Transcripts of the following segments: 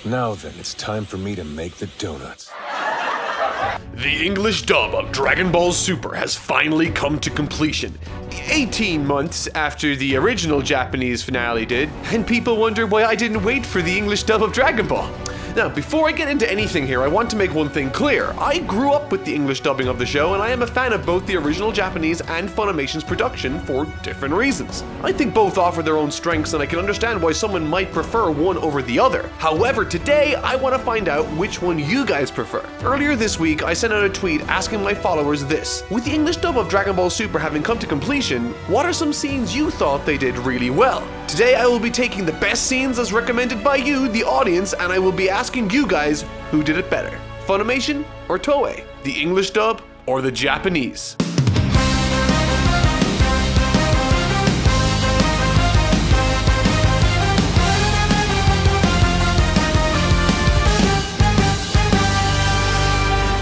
Now then, it's time for me to make the donuts. The English dub of Dragon Ball Super has finally come to completion, 18 months after the original Japanese finale did, and people wonder why I didn't wait for the English dub of Dragon Ball. Now, before I get into anything here, I want to make one thing clear. I grew up with the English dubbing of the show, and I am a fan of both the original Japanese and Funimation's production for different reasons. I think both offer their own strengths, and I can understand why someone might prefer one over the other. However, today, I want to find out which one you guys prefer. Earlier this week, I sent out a tweet asking my followers this: with the English dub of Dragon Ball Super having come to completion, what are some scenes you thought they did really well? Today, I will be taking the best scenes as recommended by you, the audience, and I will be asking you guys who did it better, Funimation or Toei, the English dub or the Japanese.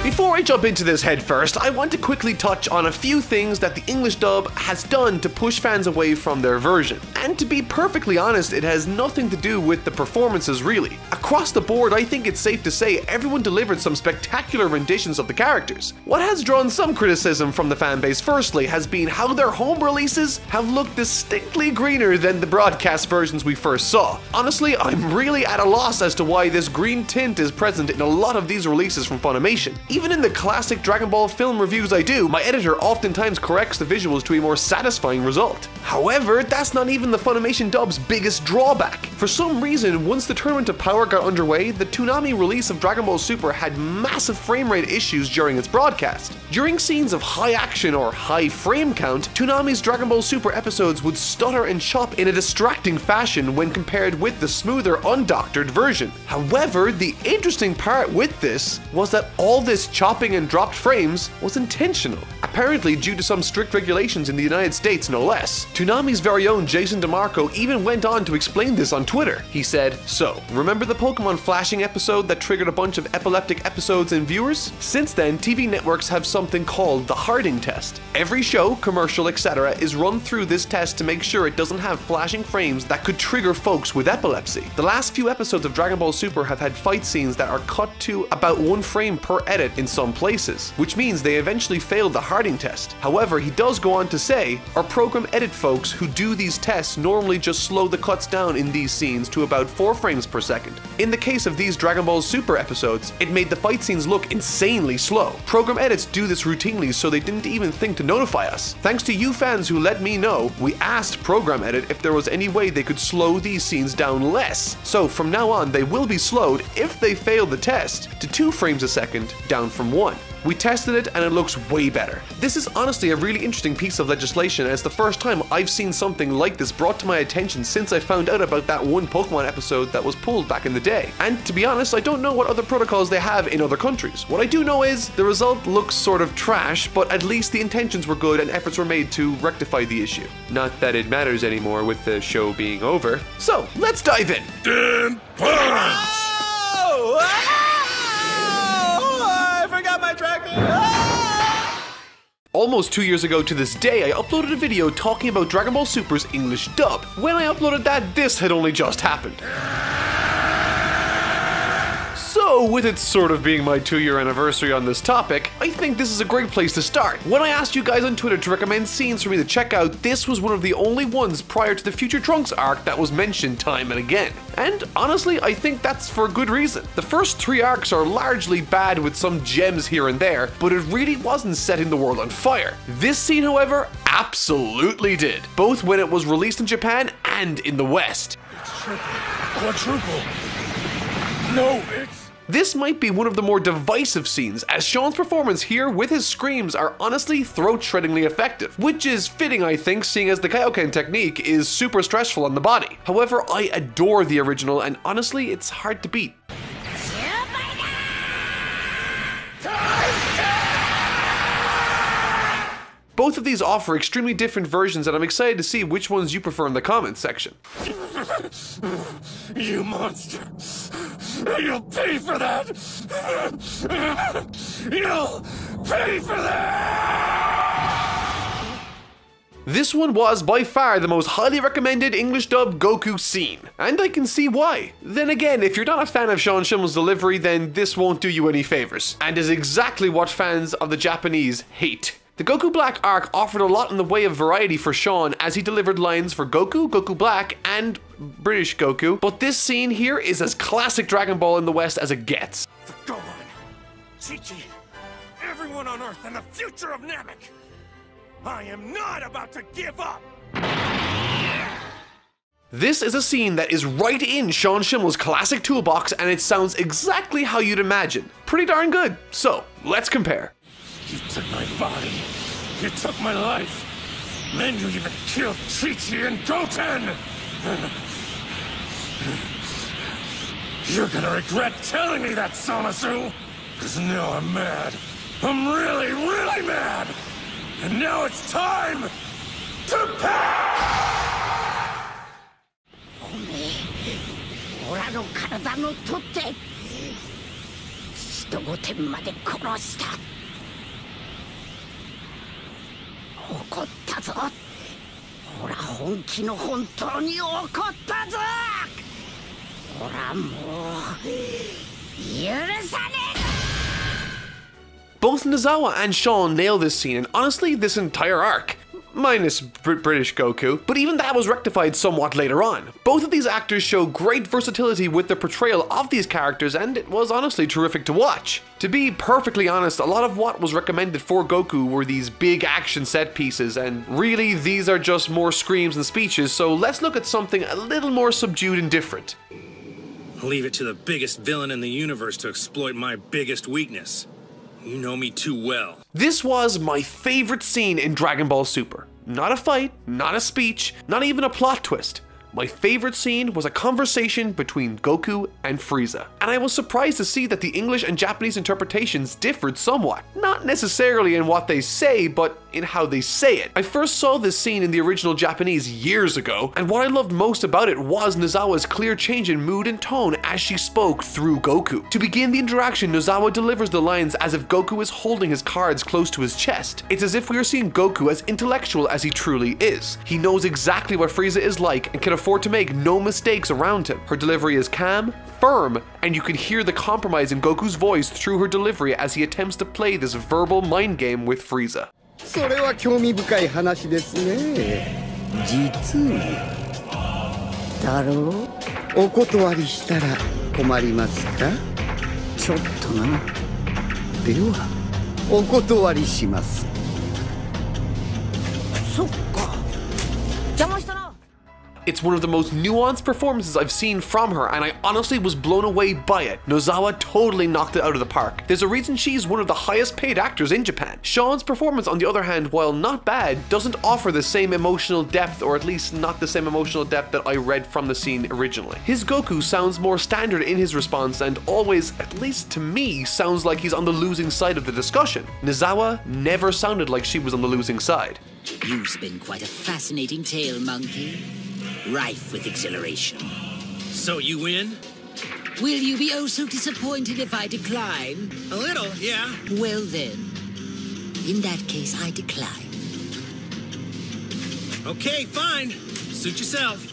Before I jump into this head first, I want to quickly touch on a few things that the English dub has done to push fans away from their version. And to be perfectly honest, it has nothing to do with the performances really. Across the board, I think it's safe to say everyone delivered some spectacular renditions of the characters. What has drawn some criticism from the fanbase firstly has been how their home releases have looked distinctly greener than the broadcast versions we first saw. Honestly, I'm really at a loss as to why this green tint is present in a lot of these releases from Funimation. Even in the classic Dragon Ball film reviews I do, my editor oftentimes corrects the visuals to a more satisfying result. However, that's not even the Funimation dub's biggest drawback. For some reason, once the Tournament of Power got underway, the Toonami release of Dragon Ball Super had massive frame rate issues during its broadcast. During scenes of high action or high frame count, Toonami's Dragon Ball Super episodes would stutter and chop in a distracting fashion when compared with the smoother, undoctored version. However, the interesting part with this was that all this chopping and dropped frames was intentional, apparently due to some strict regulations in the United States no less. Toonami's very own Jason DeMarco even went on to explain this on Twitter. He said, "So, remember the Pokemon flashing episode that triggered a bunch of epileptic episodes in viewers? Since then, TV networks have something called the Harding test. Every show, commercial, etc. is run through this test to make sure it doesn't have flashing frames that could trigger folks with epilepsy. The last few episodes of Dragon Ball Super have had fight scenes that are cut to about 1 frame per edit in some places, which means they eventually failed the Harding test. However, he does go on to say, our program edit folks who do these tests normally just slow the cuts down in these scenes to about 4 frames per second. In the case of these Dragon Ball Super episodes, it made the fight scenes look insanely slow. Program edits do this routinely, so they didn't even think to notify us. Thanks to you fans who let me know, we asked Program Edit if there was any way they could slow these scenes down less. So from now on, they will be slowed if they fail the test to 2 frames a second, down from 1. We tested it and it looks way better. This is honestly a really interesting piece of legislation, and it's the first time I've seen something like this brought to my attention since I found out about that one Pokemon episode that was pulled back in the day. And to be honest, I don't know what other protocols they have in other countries. What I do know is the result looks sort of trash, but at least the intentions were good and efforts were made to rectify the issue. Not that it matters anymore with the show being over. So, let's dive in. Almost 2 years ago to this day, I uploaded a video talking about Dragon Ball Super's English dub. When I uploaded that, this had only just happened. So, with it sort of being my 2-year anniversary on this topic, I think this is a great place to start. When I asked you guys on Twitter to recommend scenes for me to check out, this was one of the only ones prior to the Future Trunks arc that was mentioned time and again. And honestly, I think that's for a good reason. The first 3 arcs are largely bad with some gems here and there, but it really wasn't setting the world on fire. This scene, however, absolutely did, both when it was released in Japan and in the West. It's triple, quadruple. No, it's... This might be one of the more divisive scenes, as Sean's performance here with his screams are honestly throat-shreddingly effective, which is fitting I think, seeing as the Kaioken technique is super stressful on the body. However, I adore the original and honestly it's hard to beat. Both of these offer extremely different versions, and I'm excited to see which ones you prefer in the comments section. You monster! You'll pay for that! You'll pay for that! This one was by far the most highly recommended English dub Goku scene, and I can see why. Then again, if you're not a fan of Sean Schemmel's delivery, then this won't do you any favors, and is exactly what fans of the Japanese hate. The Goku Black Arc offered a lot in the way of variety for Sean as he delivered lines for Goku, Goku Black, and British Goku, but this scene here is as classic Dragon Ball in the West as it gets. For Gohan, Chi-Chi, everyone on Earth, and the future of Namek, I am not about to give up! This is a scene that is right in Sean Schemmel's classic toolbox, and it sounds exactly how you'd imagine. Pretty darn good. So, let's compare. You took my body. You took my life. Then you even killed Chi-Chi and Goten! You're gonna regret telling me that, Zamasu! Cause now I'm mad. I'm really, really mad! And now it's time to pay! おめえ、オラの体の取って父と御殿まで殺した。怒ったぞ。オラ本気の本当に怒ったぞ。オラもう許さねえ。 Both Nozawa and Sean nail this scene, and honestly, this entire arc. Minus British Goku, but even that was rectified somewhat later on. Both of these actors show great versatility with their portrayal of these characters, and it was honestly terrific to watch. To be perfectly honest, a lot of what was recommended for Goku were these big action set pieces, and really these are just more screams and speeches, so let's look at something a little more subdued and different. Leave it to the biggest villain in the universe to exploit my biggest weakness. You know me too well. This was my favorite scene in Dragon Ball Super. Not a fight, not a speech, not even a plot twist. My favorite scene was a conversation between Goku and Frieza, and I was surprised to see that the English and Japanese interpretations differed somewhat. Not necessarily in what they say, but in how they say it. I first saw this scene in the original Japanese years ago, and what I loved most about it was Nozawa's clear change in mood and tone as she spoke through Goku. To begin the interaction, Nozawa delivers the lines as if Goku is holding his cards close to his chest. It's as if we are seeing Goku as intellectual as he truly is. He knows exactly what Frieza is like and can afford to make no mistakes around him. Her delivery is calm, firm, and you can hear the compromise in Goku's voice through her delivery as he attempts to play this verbal mind game with Frieza. それは興味深い話ですね。実に。だろう？お断りしたら困りますか？ちょっとな。では、お断りします。そっか。邪魔したな。 It's one of the most nuanced performances I've seen from her, and I honestly was blown away by it. Nozawa totally knocked it out of the park. There's a reason she's one of the highest paid actors in Japan. Sean's performance, on the other hand, while not bad, doesn't offer the same emotional depth, or at least not the same emotional depth that I read from the scene originally. His Goku sounds more standard in his response and always, at least to me, sounds like he's on the losing side of the discussion. Nozawa never sounded like she was on the losing side. You spin quite a fascinating tale, monkey. Rife with exhilaration. So you win? Will you be oh so disappointed if I decline? A little, yeah. Well then, in that case I decline. Okay, fine. Suit yourself.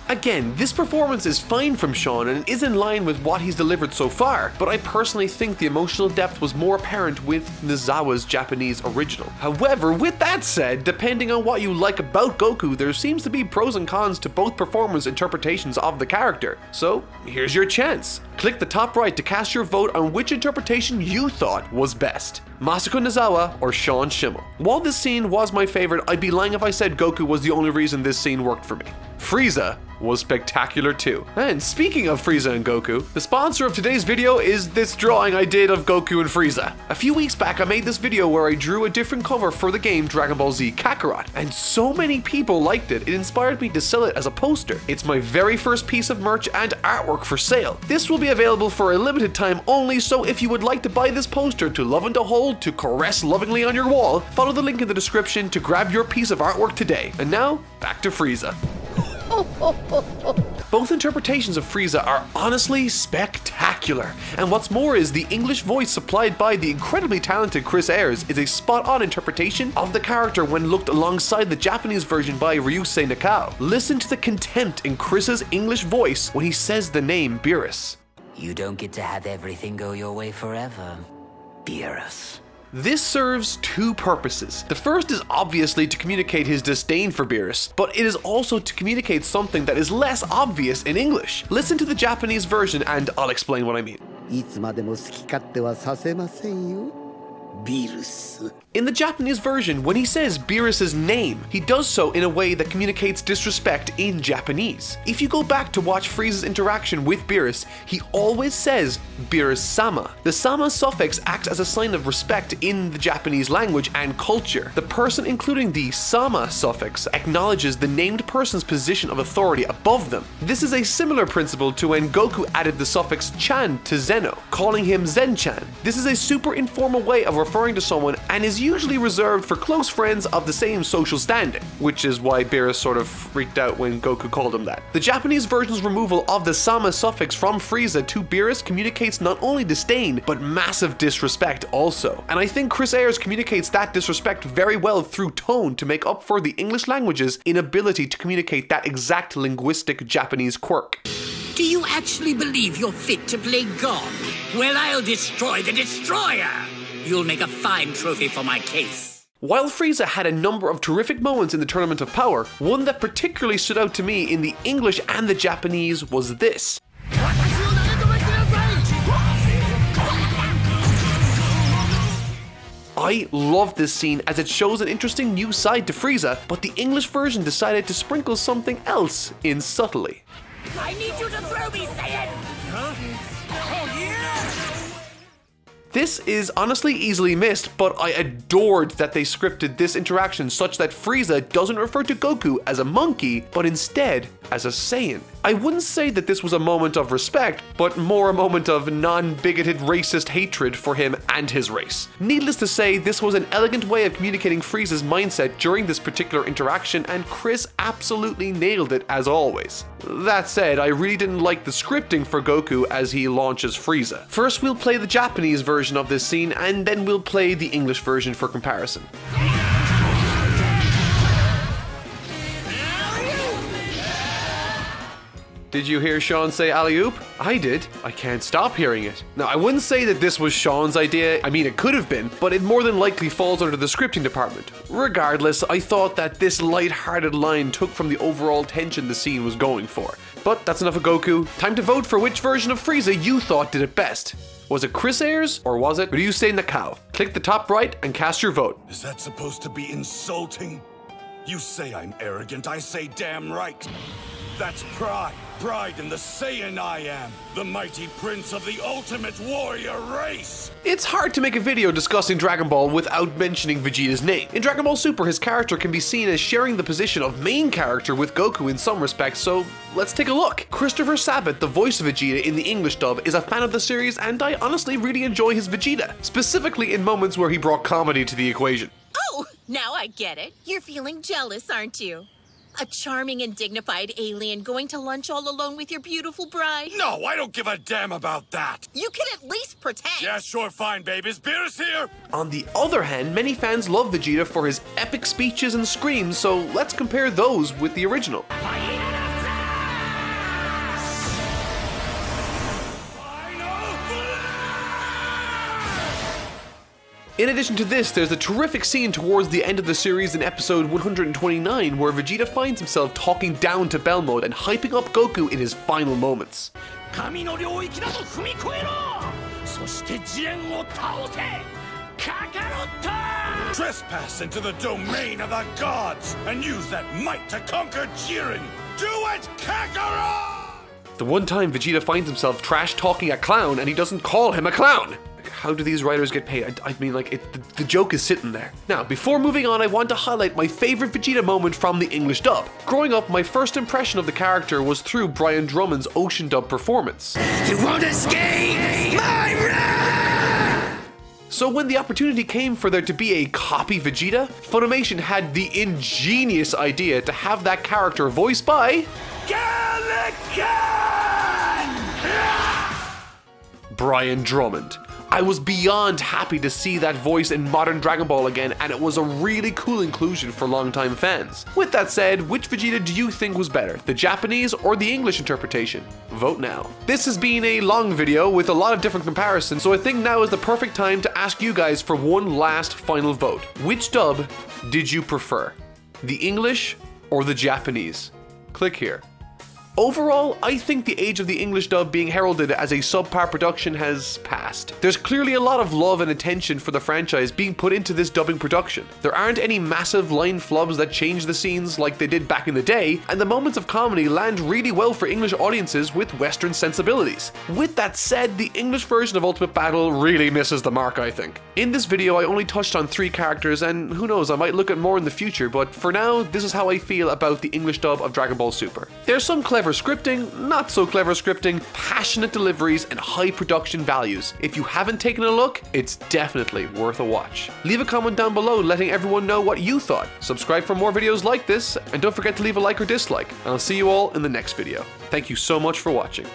Again, this performance is fine from Sean and is in line with what he's delivered so far, but I personally think the emotional depth was more apparent with Nozawa's Japanese original. However, with that said, depending on what you like about Goku, there seems to be pros and cons to both performers' interpretations of the character. So, here's your chance. Click the top right to cast your vote on which interpretation you thought was best. Masako Nozawa or Sean Schemmel. While this scene was my favorite, I'd be lying if I said Goku was the only reason this scene worked for me. Frieza was spectacular too. And speaking of Frieza and Goku, the sponsor of today's video is this drawing I did of Goku and Frieza. A few weeks back I made this video where I drew a different cover for the game Dragon Ball Z Kakarot, and so many people liked it, it inspired me to sell it as a poster. It's my very first piece of merch and artwork for sale. This will be available for a limited time only, so if you would like to buy this poster to love and to hold, to caress lovingly on your wall, follow the link in the description to grab your piece of artwork today. And now, back to Frieza. Both interpretations of Frieza are honestly spectacular, and what's more is the English voice supplied by the incredibly talented Chris Ayres is a spot-on interpretation of the character when looked alongside the Japanese version by Ryūsei Nakao. Listen to the contempt in Chris's English voice when he says the name Beerus. You don't get to have everything go your way forever, Beerus. This serves two purposes. The first is obviously to communicate his disdain for Beerus, but it is also to communicate something that is less obvious in English. Listen to the Japanese version and I'll explain what I mean. いつまでも好き勝手はさせませんよ。Beerus. In the Japanese version, when he says Beerus' name, he does so in a way that communicates disrespect in Japanese. If you go back to watch Frieza's interaction with Beerus, he always says Beerus-sama. The sama suffix acts as a sign of respect in the Japanese language and culture. The person including the sama suffix acknowledges the named person's position of authority above them. This is a similar principle to when Goku added the suffix chan to Zeno, calling him Zen-chan. This is a super informal way of referring to someone and is usually reserved for close friends of the same social standing, which is why Beerus sort of freaked out when Goku called him that. The Japanese version's removal of the sama suffix from Frieza to Beerus communicates not only disdain, but massive disrespect also. And I think Chris Ayres communicates that disrespect very well through tone to make up for the English language's inability to communicate that exact linguistic Japanese quirk. Do you actually believe you're fit to play God? Well, I'll destroy the destroyer! You'll make a fine trophy for my case. While Frieza had a number of terrific moments in the Tournament of Power, one that particularly stood out to me in the English and the Japanese was this. I love this scene as it shows an interesting new side to Frieza, but the English version decided to sprinkle something else in subtly. I need you to throw me, Saiyan! Huh? Oh, yeah! This is honestly easily missed, but I adored that they scripted this interaction such that Frieza doesn't refer to Goku as a monkey, but instead as a Saiyan. I wouldn't say that this was a moment of respect, but more a moment of non-bigoted racist hatred for him and his race. Needless to say, this was an elegant way of communicating Frieza's mindset during this particular interaction, and Chris absolutely nailed it as always. That said, I really didn't like the scripting for Goku as he launches Frieza. First we'll play the Japanese version of this scene, and then we'll play the English version for comparison. Did you hear Sean say alley-oop? I did. I can't stop hearing it. Now, I wouldn't say that this was Sean's idea. I mean, it could have been, but it more than likely falls under the scripting department. Regardless, I thought that this light-hearted line took from the overall tension the scene was going for. But that's enough of Goku. Time to vote for which version of Frieza you thought did it best. Was it Chris Ayres or was it Ryūsei Nakao? Click the top right and cast your vote. Is that supposed to be insulting? You say I'm arrogant, I say damn right. That's pride. Pride in the Saiyan I am. The mighty prince of the ultimate warrior race. It's hard to make a video discussing Dragon Ball without mentioning Vegeta's name. In Dragon Ball Super, his character can be seen as sharing the position of main character with Goku in some respects, so let's take a look. Christopher Sabat, the voice of Vegeta in the English dub, is a fan of the series, and I honestly really enjoy his Vegeta, specifically in moments where he brought comedy to the equation. Oh, now I get it. You're feeling jealous, aren't you? A charming and dignified alien going to lunch all alone with your beautiful bride? No, I don't give a damn about that. You can at least pretend. Yeah, sure, fine, babe. Is Beerus here? On the other hand, many fans love Vegeta for his epic speeches and screams, so let's compare those with the original. In addition to this, there's a terrific scene towards the end of the series in episode 129 where Vegeta finds himself talking down to Bell Mode and hyping up Goku in his final moments. Trespass into the domain of the gods and use that might to conquer Jiren. Do it, Kakarot! The one time Vegeta finds himself trash-talking a clown and he doesn't call him a clown. How do these writers get paid? I mean, like, the joke is sitting there. Now, before moving on, I want to highlight my favorite Vegeta moment from the English dub. Growing up, my first impression of the character was through Brian Drummond's Ocean dub performance. You won't escape my wrath! So when the opportunity came for there to be a copy Vegeta, Funimation had the ingenious idea to have that character voiced by Brian Drummond. I was beyond happy to see that voice in modern Dragon Ball again, and it was a really cool inclusion for longtime fans. With that said, which Vegeta do you think was better, the Japanese or the English interpretation? Vote now. This has been a long video with a lot of different comparisons, so I think now is the perfect time to ask you guys for one last final vote. Which dub did you prefer? The English or the Japanese? Click here. Overall, I think the age of the English dub being heralded as a subpar production has passed. There's clearly a lot of love and attention for the franchise being put into this dubbing production. There aren't any massive line flubs that change the scenes like they did back in the day, and the moments of comedy land really well for English audiences with Western sensibilities. With that said, the English version of Ultimate Battle really misses the mark, I think. In this video, I only touched on 3 characters, and who knows, I might look at more in the future, but for now, this is how I feel about the English dub of Dragon Ball Super. There's some clever scripting, not so clever scripting, passionate deliveries, and high production values. If you haven't taken a look, it's definitely worth a watch. Leave a comment down below letting everyone know what you thought. Subscribe for more videos like this, and don't forget to leave a like or dislike. And I'll see you all in the next video. Thank you so much for watching.